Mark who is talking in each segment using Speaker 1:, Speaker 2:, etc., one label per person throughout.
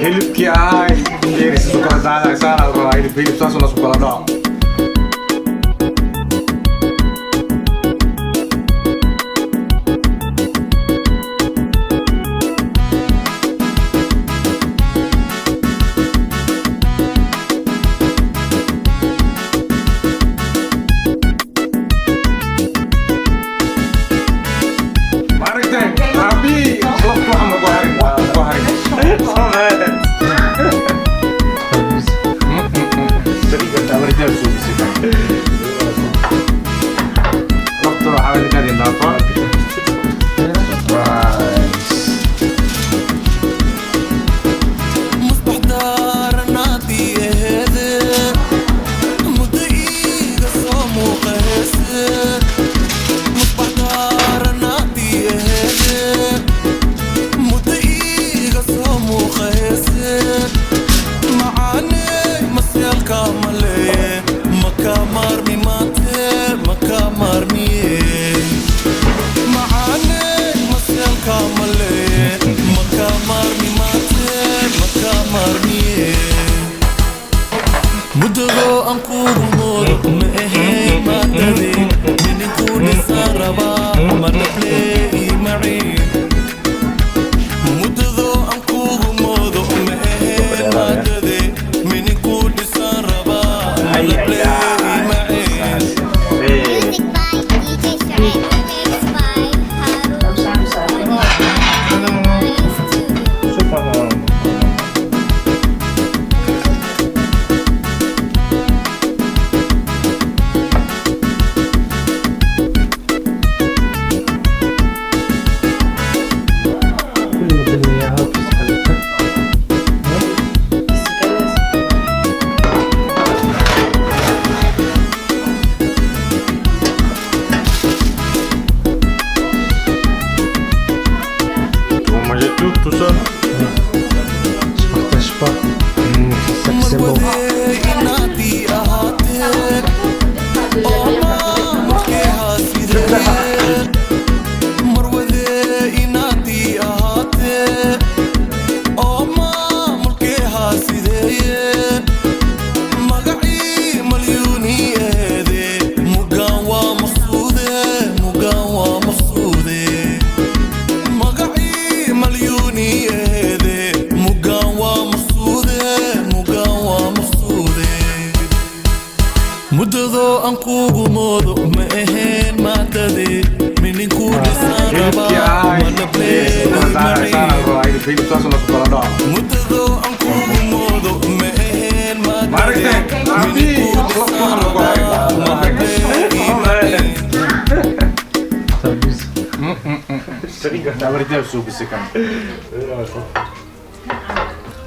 Speaker 1: hilibkii ahay geerisa sukala daada saara la rabaa hilib saasuna sukala dhaco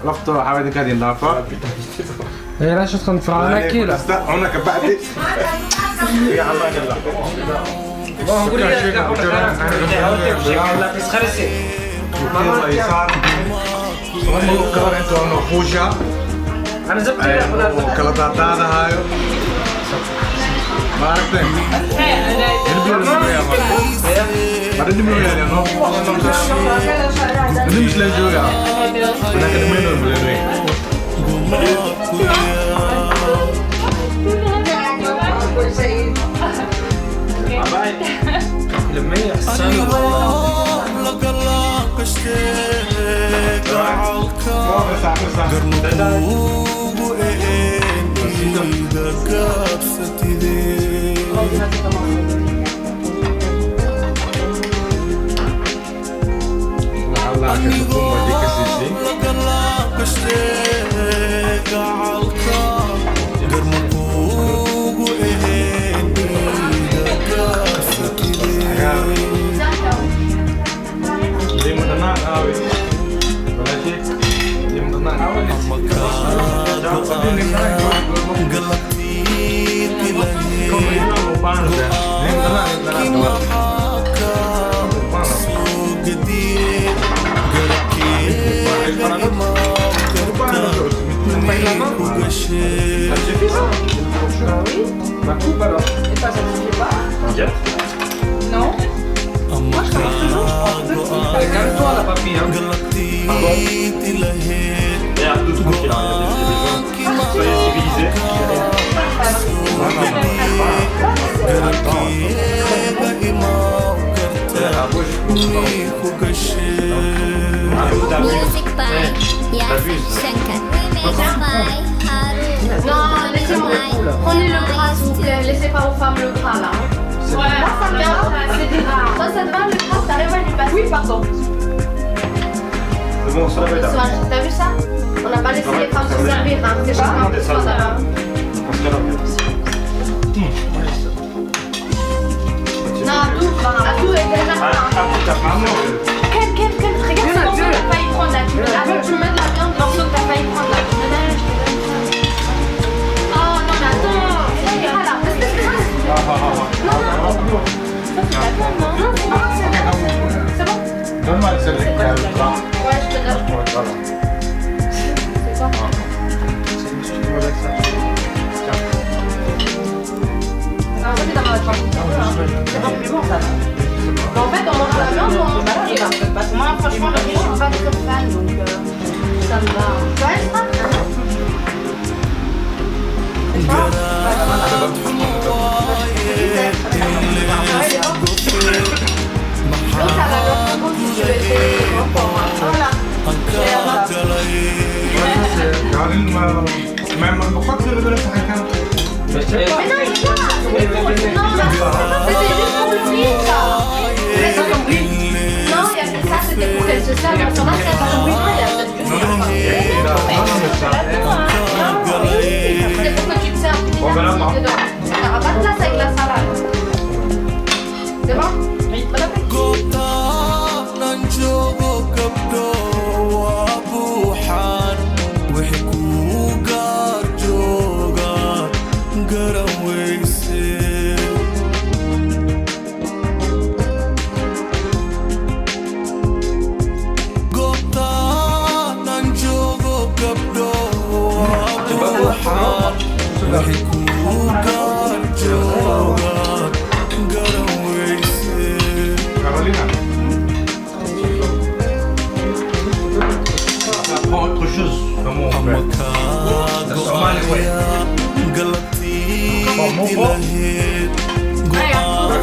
Speaker 1: لفظه حاول كده ينضافه
Speaker 2: هي لا شو تكون فراعنة كيلا
Speaker 1: هناك بعد يا الله يلا
Speaker 2: ما هو لا بس خرسي
Speaker 1: ما يصير هم كلام انتوا نخوشة
Speaker 2: أنا زبط
Speaker 1: كلا تعطانا هايو ما عرفت ada di mana ya no? Ini mesti lanjut ya. Mana ke mana boleh ni? Abai. لما يحصل
Speaker 3: Non. Moi je commence toujours. Calme-toi la papille.
Speaker 4: Music by Yasin Shankar. Remix by Haru.
Speaker 3: Non, laissez-moi. Prenez le bras, s'il vous plaît. Laissez pas aux femmes le bras là. Ouais, moi ça me vient. C'est des bras. Toi ça te va le bras? T'arrives à lui passer? Oui, pardon.
Speaker 1: C'est bon, ça va être là.
Speaker 3: T'as vu ça? On n'a pas laissé les femmes se servir. Hein. C'est pas grave. C'est pas grave. Non, à tout est déjà là. Quel, regarde ce morceau que t'as failli prendre là. Attends, tu me mets de la viande, le morceau que t'as failli prendre là. Je te donne ça. Oh non, mais attends. Ça ira là. Non. C'est bon.
Speaker 1: Donne-moi celle qui a le bras.
Speaker 3: Ouais, je te donne.
Speaker 1: Voilà.
Speaker 3: C'est quoi? En fait, c'est dans ma voiture. C'est pas plus bon ça. Mais en fait, on mange la viande ou on mange la viande? Moi, franchement, le riz, je suis pas très fan donc ça me va. Tu vois, ça? C'est quoi? Donc, ça va leur propos si tu veux essayer. Voilà.
Speaker 1: Même pourquoi tu veux donner ça à quelqu'un?
Speaker 3: Mais non, il est là. C'était juste pour le riz, ça. Non, il y avait ça, c'était pour qu'elle se serve. Ça va, c'est pas le riz, il y a peut-être que c'est pour que tu te serves. Tu n'auras pas de place avec la salade. C'est bon? Oui, bon appétit.
Speaker 1: Carolina. Ça prend autre chose dans mon frère. C'est normal, ouais. Bon, mon frère.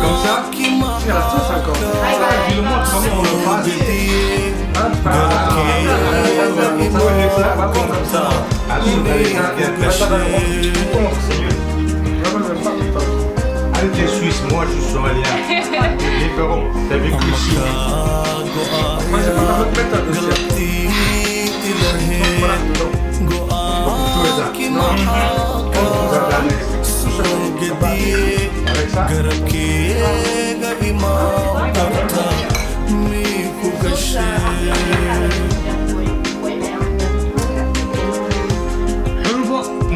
Speaker 1: Comme ça.
Speaker 2: Il reste tous encore.
Speaker 1: Tu le montres comment on le passe. Comme ça. Allez, t'es suisse, moi je suis somalien. C'est différent. T'as vécu ici.
Speaker 2: Moi, j'ai pas la méthode aussi. Voilà, dedans.
Speaker 1: Avec ça.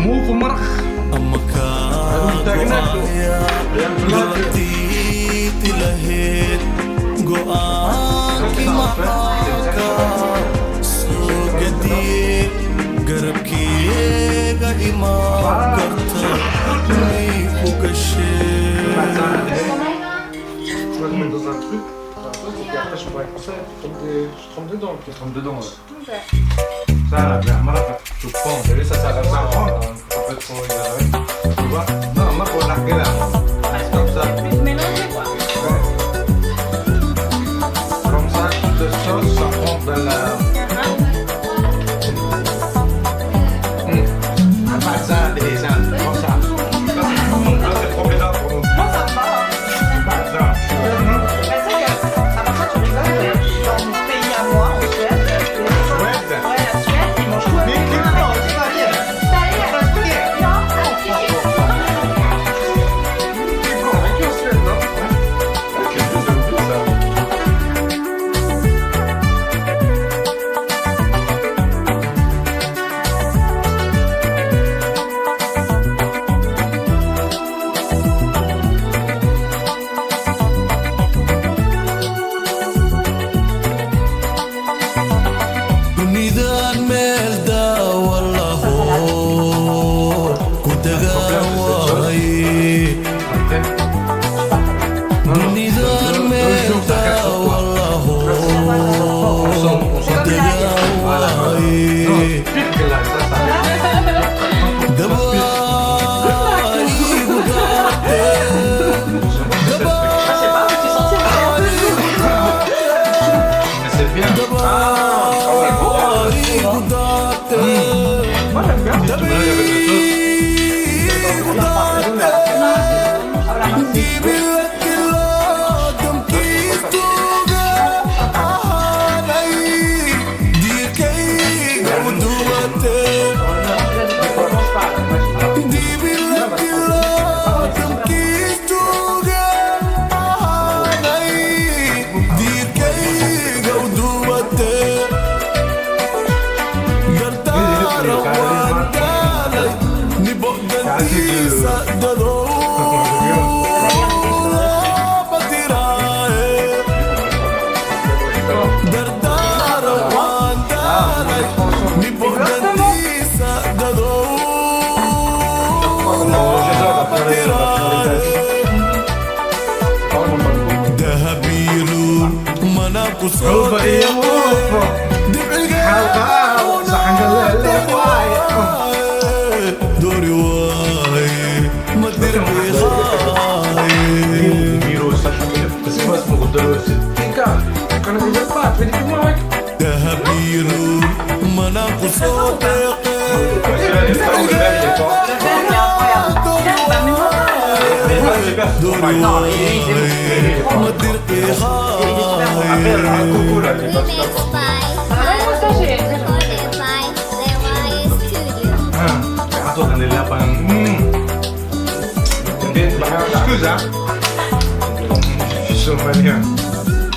Speaker 1: مو في مرخ
Speaker 2: Je me mets dans un truc. Et après, je pourrais comme ça. Je trempe dedans.
Speaker 1: Je trempe dedans, ouais. Ça, la mère, tu prends. T'as vu, ça comme ça. Ça peut trop exagéré. Tu vois? Non, moi, pour la gueule, comme ça.
Speaker 3: Mélangez quoi?
Speaker 1: Ouais. Comme ça, toute sauce, ça prend dans la... Pas ça, des gens, comme ça. Ça, c'est trop bizarre pour nous.
Speaker 5: Moi ça me va.
Speaker 1: Pas ça.
Speaker 5: Mais c'est que, à part ça, tu rigoles, dans mon pays à moi, en Suède,
Speaker 1: Ouais,
Speaker 5: ouais, la Suède, ils mangent tout avec
Speaker 1: mais
Speaker 5: du
Speaker 1: non, c'est pas bien.
Speaker 2: Moi j'aime bien.
Speaker 1: Tu mélanges avec le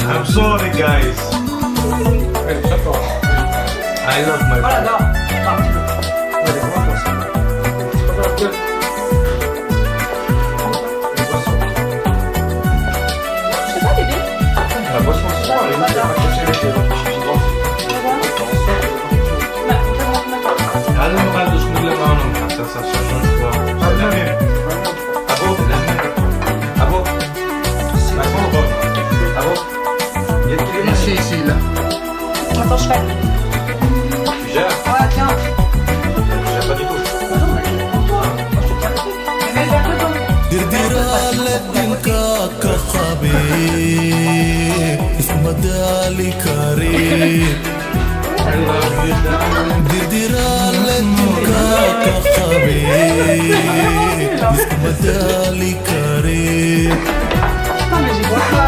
Speaker 1: I'm sorry guys. I love my
Speaker 5: Voilà, non. C'est pas bébé.
Speaker 2: La boisson ce soir, elle est pas chercher les
Speaker 1: هذا ما قاعد اسمه لك انا حتى ساسيون شوي ابو ابو ابو
Speaker 2: Ici, ici, là.
Speaker 5: Attends, je fais.
Speaker 1: Tu gères?
Speaker 5: Ouais, tiens.
Speaker 1: Je gère pas du tout.
Speaker 5: Mais vers le dos.
Speaker 6: درديرة لدنكا كخبي اسم دالي كريم درديرة لدنكا كخبي اسم دالي كريم
Speaker 5: Putain, mais j'ai boit ça.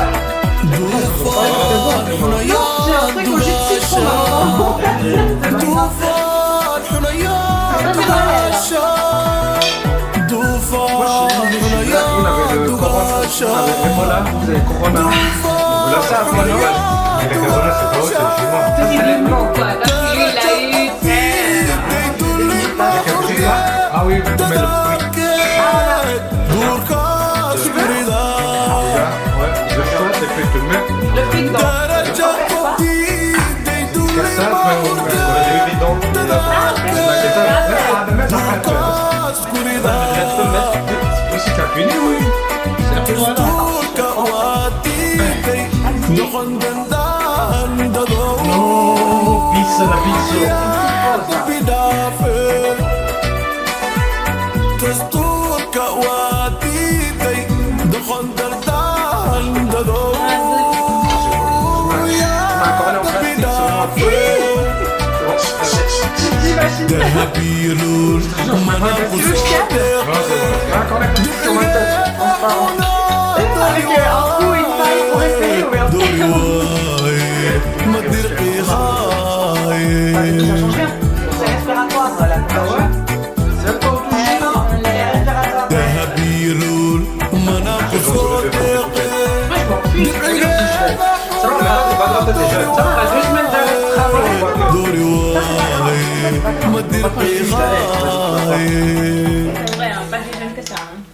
Speaker 6: دوفان
Speaker 5: J'ai un truc au jus de citron, maman.
Speaker 6: دوفان حنيان دوغاشا دوفان
Speaker 2: On avait le Corona, on avait Ebola, vous avez Corona.
Speaker 1: Là, c'est un peu normal. Mais les Corona, c'est pas eux, c'est les Chinois.
Speaker 5: C'est les blancs, quoi. Là, lui, il a eu.
Speaker 2: Ah oui, mais le fruit. Ouais, le choix, c'est que tu le mets.
Speaker 5: Le fric dans.
Speaker 2: Comme ça, on a des bidons. Si tu as fini, oui. C'est un peu voilà.
Speaker 1: Non, pizza, la pizza.
Speaker 6: دهبيرون منا
Speaker 5: Avec un coup, il faille pour essayer, oui.
Speaker 6: دوري ما تدرقي هاي
Speaker 5: Ça change rien. C'est respiratoire, voilà. C'est pas au toucher, non. C'est respiratoire.
Speaker 6: دهبيرون منا
Speaker 5: Moi, je m'en fiche. Ça va, mais c'est pas grave, t'es jeune. Ça va, 2 semaines de travail.
Speaker 6: دوري واي ما تدرقي هاي
Speaker 5: Ouais, pas si jeune que ça. Hein.